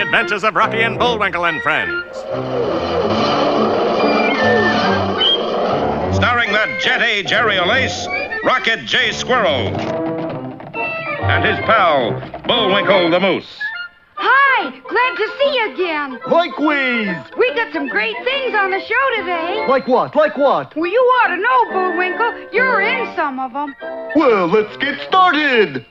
adventures of Rocky and Bullwinkle and Friends. Starring that jet-A aerial ace, Rocket J. Squirrel. And his pal, Bullwinkle the Moose. Hi, glad to see you again. Likewise. We got some great things on the show today. Like what? Like what? Well, you ought to know, Bullwinkle. You're in some of them. Well, let's get started.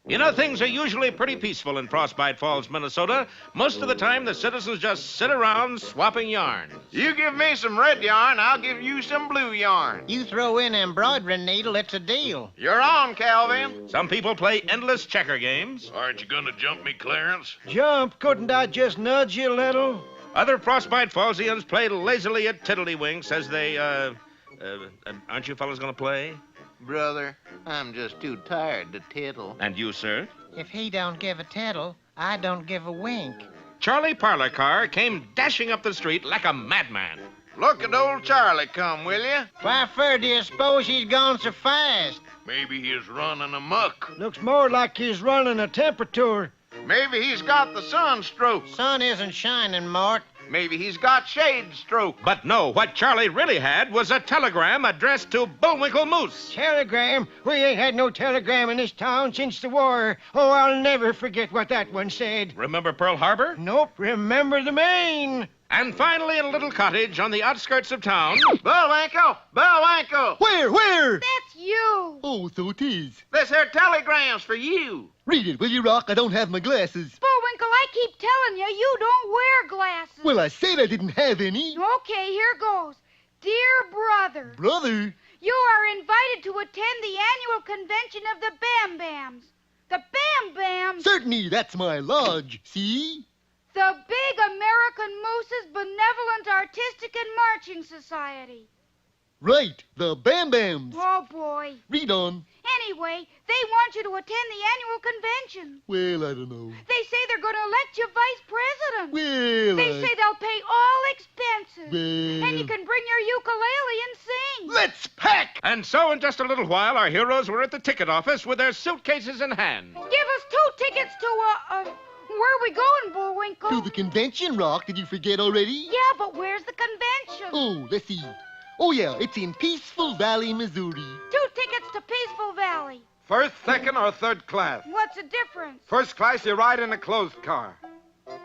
You know, things are usually pretty peaceful in Frostbite Falls, Minnesota. Most of the time, the citizens just sit around swapping yarns. You give me some red yarn, I'll give you some blue yarn. You throw in an embroidery needle, it's a deal. You're on, Calvin. Some people play endless checker games. Aren't you gonna jump me, Clarence? Jump, couldn't I just nudge you a little? Other Frostbite Fallsians play lazily at tiddlywinks as they, aren't you fellas gonna play? Brother, I'm just too tired to tittle. And you, sir? If he don't give a tittle, I don't give a wink. Charlie Parlorcar came dashing up the street like a madman. Look at old Charlie come, will you? Why, fur, do you suppose he's gone so fast? Maybe he's running amok. Looks more like he's running a temperature. Maybe he's got the sunstroke. Sun isn't shining, Mort. Maybe he's got shade stroke. But no, what Charlie really had was a telegram addressed to Bullwinkle Moose. Telegram? We ain't had no telegram in this town since the war. Oh, I'll never forget what that one said. Remember Pearl Harbor? Nope, remember the Maine. And finally, in a little cottage on the outskirts of town. Bullwinkle! Bullwinkle! Where? That's you. Oh, so it is. This here telegram's for you. Read it, will you, Rock? I don't have my glasses. Bullwinkle, I keep telling you, you don't wear glasses. Well, I said I didn't have any. Okay, here goes. Dear brother, Brother? you are invited to attend the annual convention of the Bam Bams. The Bam Bams? Certainly, that's my lodge. See? The Big American Moose's Benevolent Artistic and Marching Society. Right, the Bam Bams. Oh, boy. Read on. Anyway, they want you to attend the annual convention. Well, I don't know. They say they're going to elect you vice president. Well, They say they'll pay all expenses. Well... And you can bring your ukulele and sing. Let's pack! And so, in just a little while, our heroes were at the ticket office with their suitcases in hand. Give us 2 tickets to, where are we going, Bullwinkle? To the convention, Rock. Did you forget already? Yeah, but where's the convention? Oh, let's see. Oh, yeah, it's in Peaceful Valley, Missouri. 2 tickets to Peaceful Valley. First, second, or third class? What's the difference? First class, you ride in a closed car.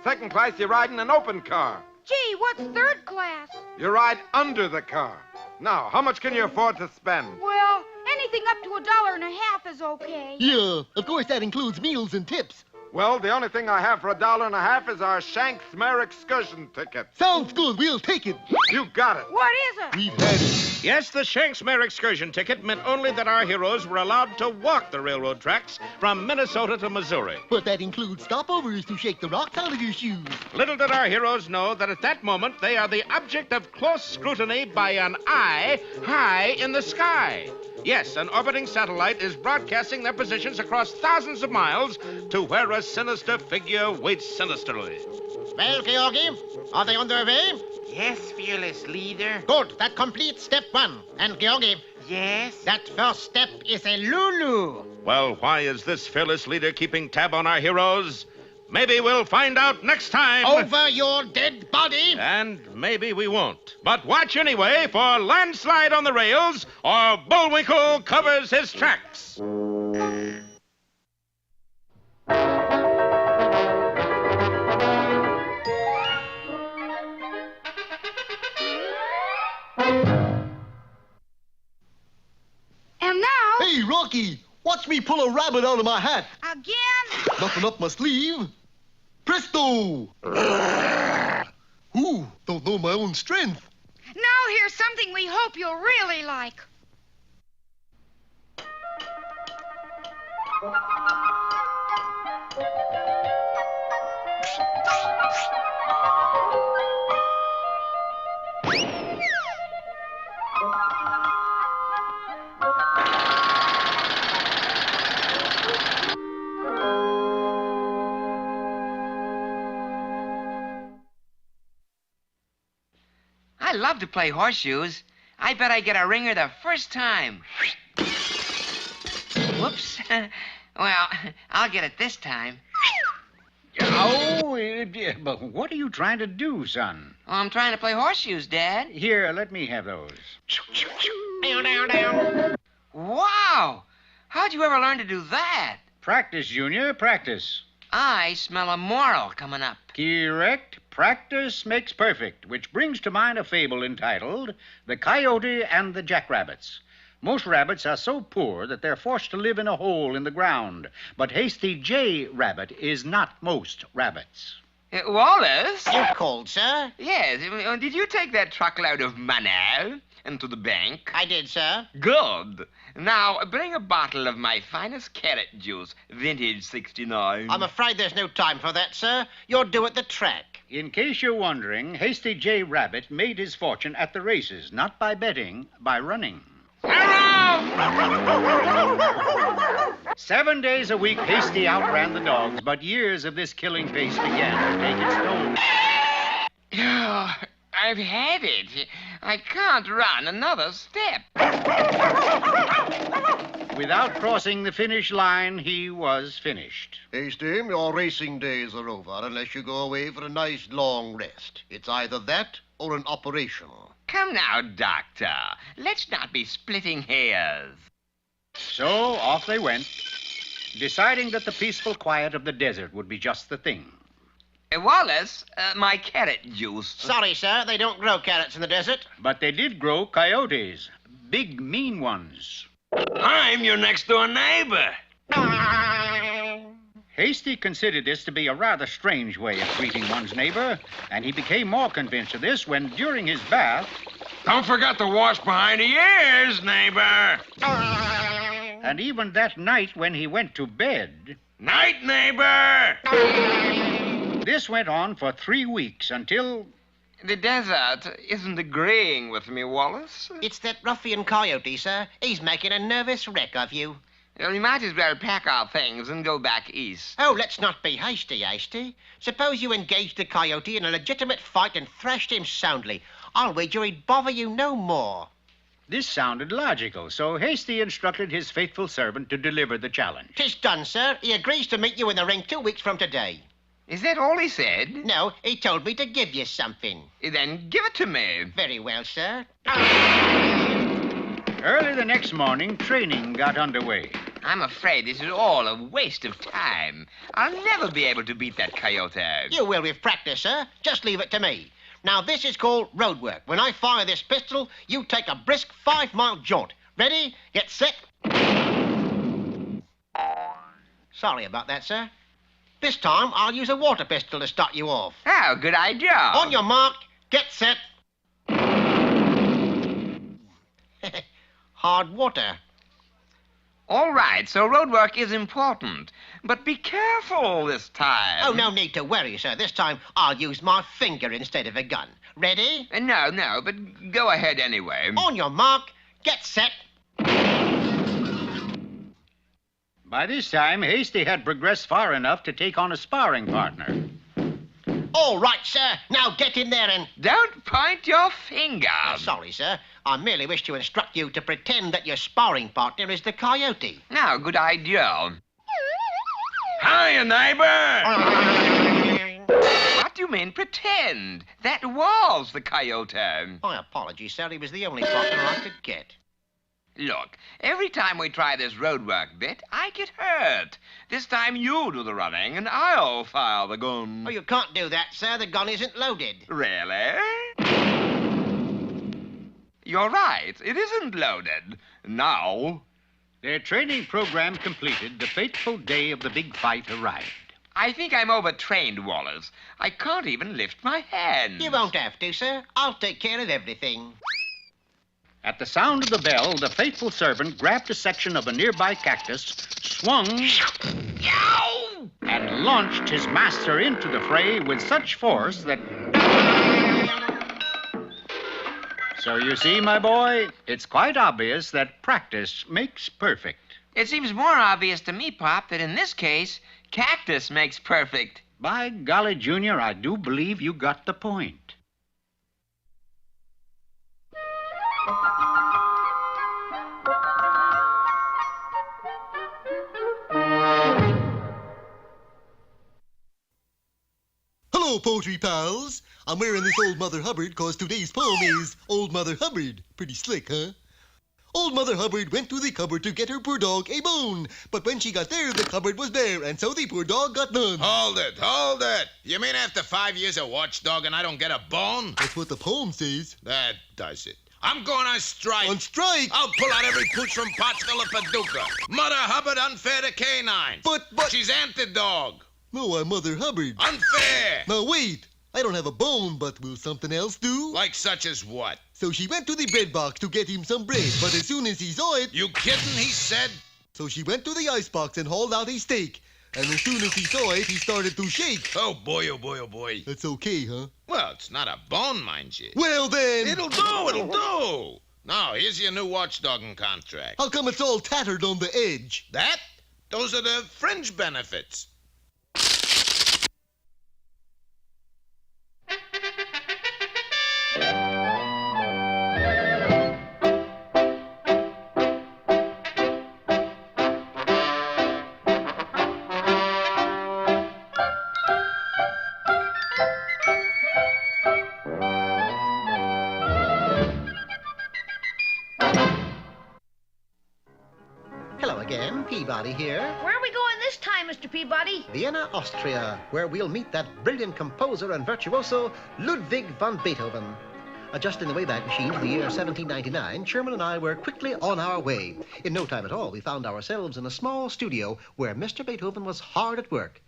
Second class, you ride in an open car. Gee, what's 3rd class? You ride under the car. Now, how much can you afford to spend? Well, anything up to $1.50 is okay. Yeah, of course that includes meals and tips. Well, the only thing I have for $1.50 is our Shanks Mare excursion ticket. Sounds good, we'll take it. You got it. What is it? We've had it. Yes, the Shanksmere excursion ticket meant only that our heroes were allowed to walk the railroad tracks from Minnesota to Missouri. But that includes stopovers to shake the rocks out of your shoes. Little did our heroes know that at that moment they are the object of close scrutiny by an eye high in the sky. Yes, an orbiting satellite is broadcasting their positions across thousands of miles to where a sinister figure waits sinisterly. Well, Georgie, are they on their way? Yes, fearless leader. Good, that completes step 1. And, Georgie, Yes? that first step is a Lulu. Well, why is this fearless leader keeping tab on our heroes? Maybe we'll find out next time. Over your dead body. And maybe we won't. But watch anyway for Landslide on the Rails or Bullwinkle covers his tracks. me pull a rabbit out of my hat. Again? Nothing up my sleeve. Presto! Ooh, don't know my own strength. Now here's something we hope you'll really like. I love to play horseshoes. I bet I get a ringer the first time. Whoops. Well, I'll get it this time. Oh, but what are you trying to do, son? Oh, I'm trying to play horseshoes, Dad. Here, let me have those. Wow! How'd you ever learn to do that? Practice, Junior, practice. I smell a moral coming up. Correct. Practice makes perfect, which brings to mind a fable entitled The Coyote and the Jackrabbits. Most rabbits are so poor that they're forced to live in a hole in the ground, but Hasty J. Rabbit is not most rabbits. Wallace? You called, sir? Yes. Did you take that truckload of money into the bank? I did, sir. Good. Now, bring a bottle of my finest carrot juice, vintage 69. I'm afraid there's no time for that, sir. You're due at the track. In case you're wondering, Hasty J. Rabbit made his fortune at the races, not by betting, by running. 7 days a week, Hasty outran the dogs, but years of this killing pace began to take its toll. Oh, I've had it. I can't run another step. Without crossing the finish line, he was finished. Hasty, your racing days are over unless you go away for a nice long rest. It's either that or an operation. Come now, Doctor. Let's not be splitting hairs. So off they went, deciding that the peaceful quiet of the desert would be just the thing. Wallace, my carrot juice. Sorry, sir. They don't grow carrots in the desert. But they did grow coyotes, big, mean ones. I'm your next-door neighbor. Hasty considered this to be a rather strange way of greeting one's neighbor, and he became more convinced of this when, during his bath... Don't forget to wash behind the ears, neighbor. And even that night when he went to bed... Night, neighbor. This went on for 3 weeks until... The desert isn't agreeing with me, Wallace. It's that ruffian coyote, sir. He's making a nervous wreck of you. Well, we might as well pack our things and go back east. Oh, let's not be hasty. Suppose you engaged the coyote in a legitimate fight and thrashed him soundly. I'll wager he'd bother you no more. This sounded logical, so Hasty instructed his faithful servant to deliver the challenge. 'Tis done, sir. He agrees to meet you in the ring 2 weeks from today. Is that all he said? No, he told me to give you something. Then give it to me. Very well, sir. Early the next morning, training got underway. I'm afraid this is all a waste of time. I'll never be able to beat that coyote. You will with practice, sir. Just leave it to me. Now, this is called road work. When I fire this pistol, you take a brisk 5-mile jaunt. Ready? Get set. Sorry about that, sir. This time, I'll use a water pistol to start you off. Oh, good idea. On your mark, get set. Hard water. All right, so road work is important. But be careful this time. Oh, no need to worry, sir. This time, I'll use my finger instead of a gun. Ready? No, but go ahead anyway. On your mark, get set. By this time, Hasty had progressed far enough to take on a sparring partner. All right, sir. Now get in there and... Don't point your finger. Sorry, sir. I merely wish to instruct you to pretend that your sparring partner is the coyote. Now, good idea. Hiya, neighbor. What do you mean, pretend? That was the coyote. My apologies, sir. He was the only partner I could get. Look, every time we try this road work bit, I get hurt. This time you do the running, and I'll fire the gun. Oh, you can't do that, sir. The gun isn't loaded. Really? You're right. It isn't loaded. Now, Their training program completed, the fateful day of the big fight arrived. I think I'm overtrained, Wallace. I can't even lift my hands. You won't have to, sir. I'll take care of everything. At the sound of the bell, the faithful servant grabbed a section of a nearby cactus, swung, and launched his master into the fray with such force that... So you see, my boy, it's quite obvious that practice makes perfect. It seems more obvious to me, Pop, that in this case, cactus makes perfect. By golly, Junior, I do believe you got the point. Hello, poetry pals. I'm wearing this Old Mother Hubbard 'cause today's poem is Old Mother Hubbard. Pretty slick, huh? Old Mother Hubbard went to the cupboard to get her poor dog a bone. But when she got there, the cupboard was bare, and so the poor dog got none. Hold it. You mean after 5 years of watchdog and I don't get a bone? That's what the poem says. That does it. I'm going on strike. On strike? I'll pull out every pooch from Pottsville to Paducah. Mother Hubbard unfair to canines. But... She's anti-dog. No, I'm Mother Hubbard. Unfair. Now, wait. I don't have a bone, but will something else do? Like such as what? So she went to the bread box to get him some bread, but as soon as he saw it... You kidding, he said? So she went to the icebox and hauled out a steak. And as soon as he saw it, he started to shake. Oh, boy, oh, boy, oh, boy. That's okay, huh? Well, it's not a bone, mind you. Well, then... It'll do. Now, here's your new watchdogging contract. How come it's all tattered on the edge? That? Those are the fringe benefits. Hello again, Peabody here. Where are we going this time, Mr. Peabody? Vienna, Austria, where we'll meet that brilliant composer and virtuoso, Ludwig van Beethoven. Adjusting the Wayback Machine to the year 1799, Sherman and I were quickly on our way. In no time at all, we found ourselves in a small studio where Mr. Beethoven was hard at work.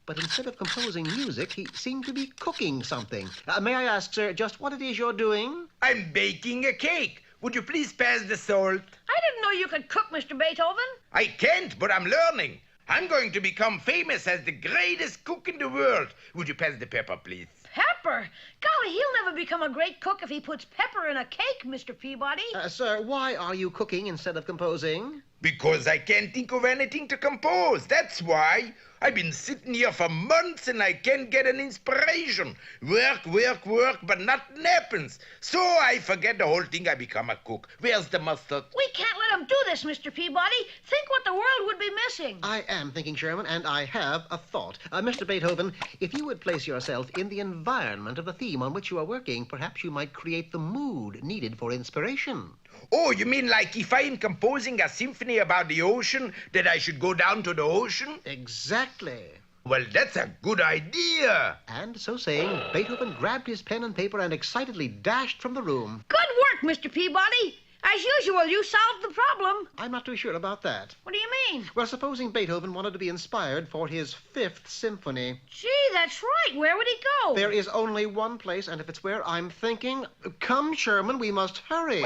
But instead of composing music, he seemed to be cooking something. May I ask, sir, just what it is you're doing? I'm baking a cake. Would you please pass the salt? I didn't know you could cook, Mr. Beethoven. I can't, but I'm learning. I'm going to become famous as the greatest cook in the world. Would you pass the pepper, please? Pepper? Golly, he'll never become a great cook if he puts pepper in a cake, Mr. Peabody. Sir, why are you cooking instead of composing? Because I can't think of anything to compose. That's why. I've been sitting here for months and I can't get an inspiration. Work, but nothing happens. So I forget the whole thing. I become a cook. Where's the mustard? We can't let him do this, Mr. Peabody. Think what the world would be missing. I am thinking, Sherman, and I have a thought. Mr. Beethoven, if you would place yourself in the environment of the theme on which you are working, perhaps you might create the mood needed for inspiration. Oh, you mean like if I am composing a symphony about the ocean, that I should go down to the ocean? Exactly. Well, that's a good idea. And so saying, Beethoven grabbed his pen and paper and excitedly dashed from the room. Good work, Mr. Peabody. As usual, you solved the problem. I'm not too sure about that. What do you mean? Well, supposing Beethoven wanted to be inspired for his 5th symphony. Gee, that's right. Where would he go? There is only one place, and if it's where I'm thinking... Come, Sherman, we must hurry.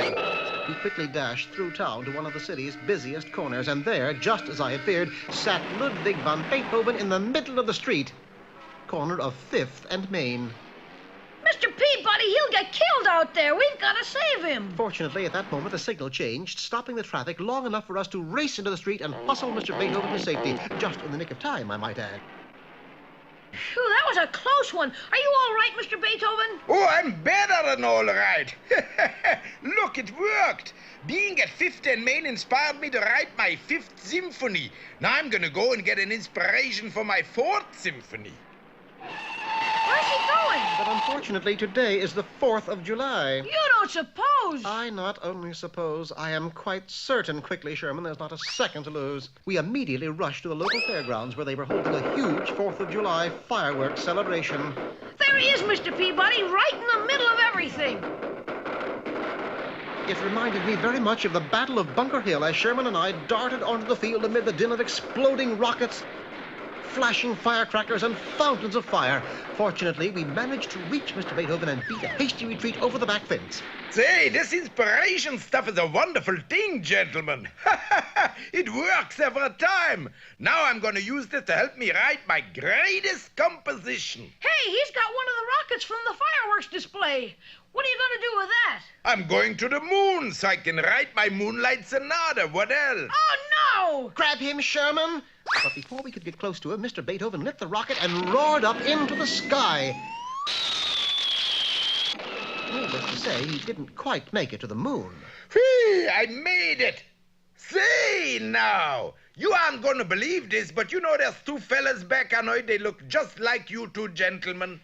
He quickly dashed through town to one of the city's busiest corners, and there, just as I had feared, sat Ludwig van Beethoven in the middle of the street. Corner of 5th and Main. Mr. Peabody, he'll get killed out there. We've got to save him. Fortunately, at that moment, the signal changed, stopping the traffic long enough for us to race into the street and hustle Mr. Beethoven to safety. Just in the nick of time, I might add. Phew, that was a close one. Are you all right, Mr. Beethoven? Oh, I'm better than all right. Look, it worked. Being at 5th and Main inspired me to write my 5th symphony. Now I'm going to go and get an inspiration for my 4th symphony. Where's he going? But unfortunately, today is the 4th of July. You don't suppose. I not only suppose, I am quite certain. Quickly, Sherman, there's not a second to lose. We immediately rushed to the local fairgrounds where they were holding a huge 4th of July fireworks celebration. There he is, Mr. Peabody, right in the middle of everything. It reminded me very much of the Battle of Bunker Hill as Sherman and I darted onto the field amid the din of exploding rockets, flashing firecrackers, and fountains of fire. Fortunately, we managed to reach Mr. Beethoven and beat a hasty retreat over the back fence. Say, this inspiration stuff is a wonderful thing, gentlemen. It works every time. Now I'm going to use this to help me write my greatest composition. Hey, he's got one of the rockets from the fireworks display. What are you going to do with that? I'm going to the moon so I can write my Moonlight Sonata. What else? Oh, no! Grab him, Sherman! But before we could get close to him, Mr. Beethoven lit the rocket and roared up into the sky. Needless to say, he didn't quite make it to the moon. Whee! I made it! Say now, you aren't going to believe this, but you know there's two fellas back on Earth. They look just like you two gentlemen.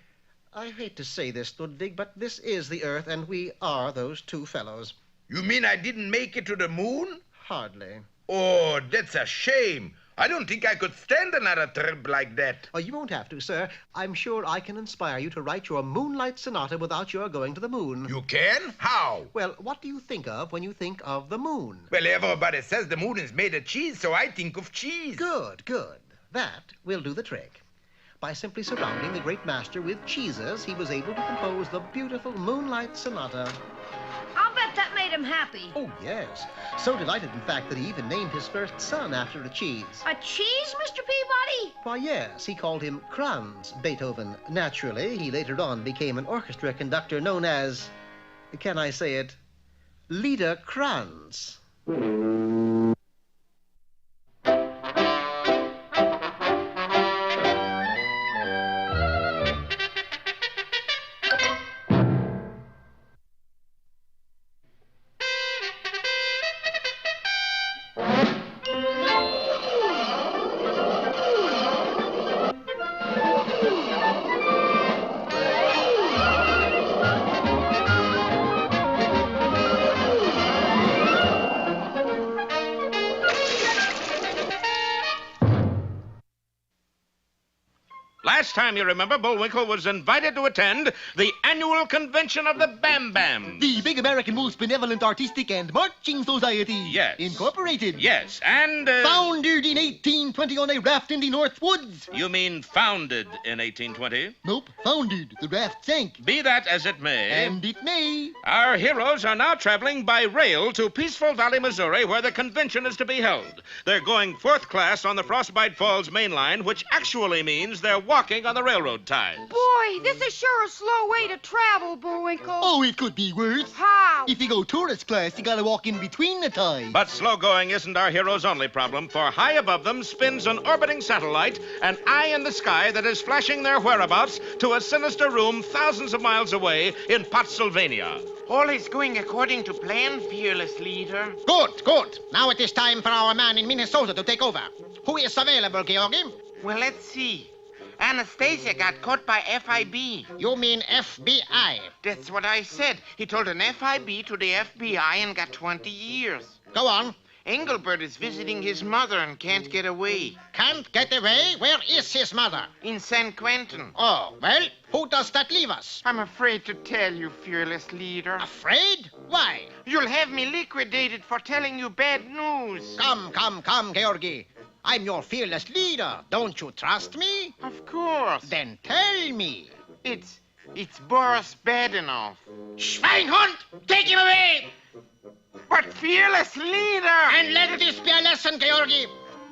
I hate to say this, Ludwig, but this is the Earth, and we are those two fellows. You mean I didn't make it to the moon? Hardly. Oh, that's a shame. I don't think I could stand another trip like that. Oh, you won't have to, sir. I'm sure I can inspire you to write your Moonlight Sonata without your going to the moon. You can? How? Well, what do you think of when you think of the moon? Well, everybody says the moon is made of cheese, so I think of cheese. Good, good. That will do the trick. By simply surrounding the great master with cheeses, he was able to compose the beautiful Moonlight Sonata. I'll bet that made him happy. Oh, yes. So delighted, in fact, that he even named his first son after a cheese. A cheese, Mr. Peabody? Why, yes. He called him Kranz Beethoven. Naturally, he later on became an orchestra conductor known as, can I say it, Lieder Kranz. Last time, you remember, Bullwinkle was invited to attend the annual convention of the Bam Bams. The big American most benevolent artistic and marching society. Yes. Incorporated. Yes, and... Founded in 1820 on a raft in the North Woods. You mean founded in 1820? Nope, founded. The raft sank. Be that as it may... And it may. Our heroes are now traveling by rail to Peaceful Valley, Missouri, where the convention is to be held. They're going fourth class on the Frostbite Falls main line, which actually means they're walking on the railroad ties. Boy, this is sure a slow way to travel, Bullwinkle. Oh, it could be worse. How? If you go tourist class, you gotta walk in between the ties. But slow going isn't our hero's only problem, for high above them spins an orbiting satellite, an eye in the sky that is flashing their whereabouts to a sinister room thousands of miles away in Pottsylvania. All is going according to plan, fearless leader. Good, good. Now it is time for our man in Minnesota to take over. Who is available, Georgi? Well, let's see. Anastasia got caught by FIB. You mean FBI? That's what I said. He told an FIB to the FBI and got 20 years. Go on. Engelbert is visiting his mother and can't get away. Can't get away? Where is his mother? In San Quentin. Oh, well, who does that leave us? I'm afraid to tell you, fearless leader. Afraid? Why? You'll have me liquidated for telling you bad news. Come, Georgi. I'm your fearless leader. Don't you trust me? Of course. Then tell me. It's Boris Badenoff. Schweinhund! Take him away! But fearless leader! And let this be a lesson, Georgi.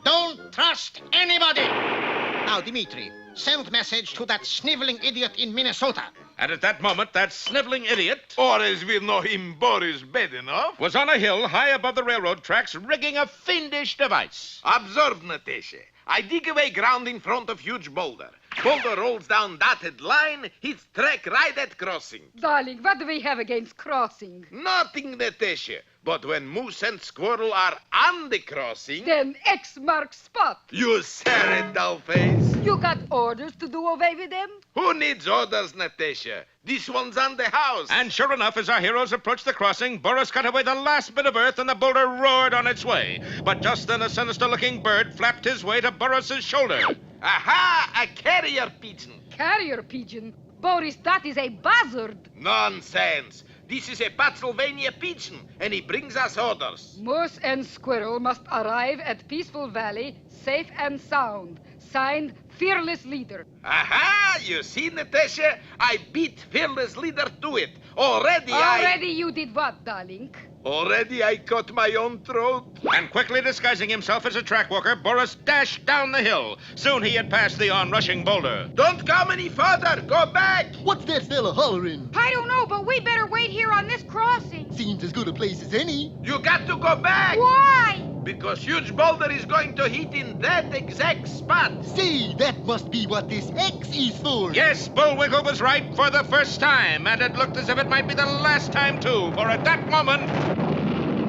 Don't trust anybody. Now, Dmitri, send message to that sniveling idiot in Minnesota. And at that moment, that sniveling idiot... Or as we know him, Boris Badenoff... was on a hill high above the railroad tracks rigging a fiendish device. Observe, Natasha. I dig away ground in front of huge boulder. Boulder rolls down dotted line, hits track right at crossing. Darling, what do we have against crossing? Nothing, Natasha. But when moose and squirrel are on the crossing... Then X marks spot. You said it, dollface. You got orders to do away with them? Who needs orders, Natasha? This one's on the house. And sure enough, as our heroes approached the crossing, Boris cut away the last bit of earth and the boulder roared on its way. But just then a sinister-looking bird flapped his way to Boris's shoulder. Aha! A carrier pigeon. Carrier pigeon? Boris, that is a buzzard. Nonsense. This is a Pennsylvania pigeon, and he brings us orders. Moose and Squirrel must arrive at Peaceful Valley safe and sound. Signed, Fearless Leader. Aha! You see, Natasha? I beat Fearless Leader to it. Already you did what, darling? Already I cut my own throat. And quickly disguising himself as a track walker, Boris dashed down the hill. Soon he had passed the onrushing boulder. Don't come any further. Go back. What's that fella hollering? I don't know, but we better wait here on this crossing. Seems as good a place as any. You got to go back. Why? Because huge boulder is going to hit in that exact spot. See, that must be what this X is for. Yes, Bullwinkle was right for the first time, and it looked as if it might be the last time, too, for at that moment...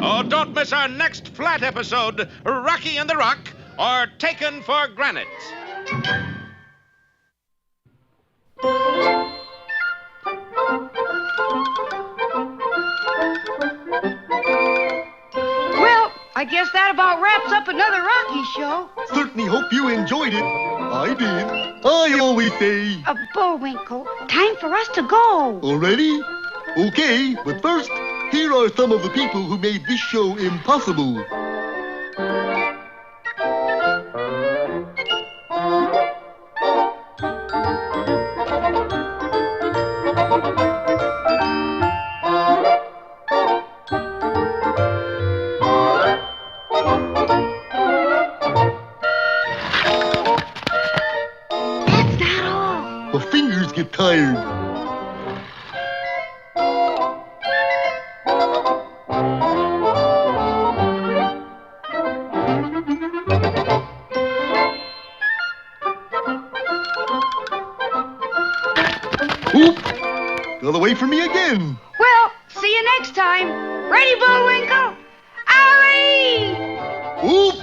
Oh, don't miss our next flat episode, Rocky and the Rock, or Taken for Granite. Well, I guess that about wraps up another Rocky show. Certainly hope you enjoyed it. I did. I always say... Bullwinkle, time for us to go. Already? Okay, but first, here are some of the people who made this show impossible. That's not all. My fingers get tired. Oop! Got away from me again. Well, see you next time. Ready, Bullwinkle? Hurry! Oop!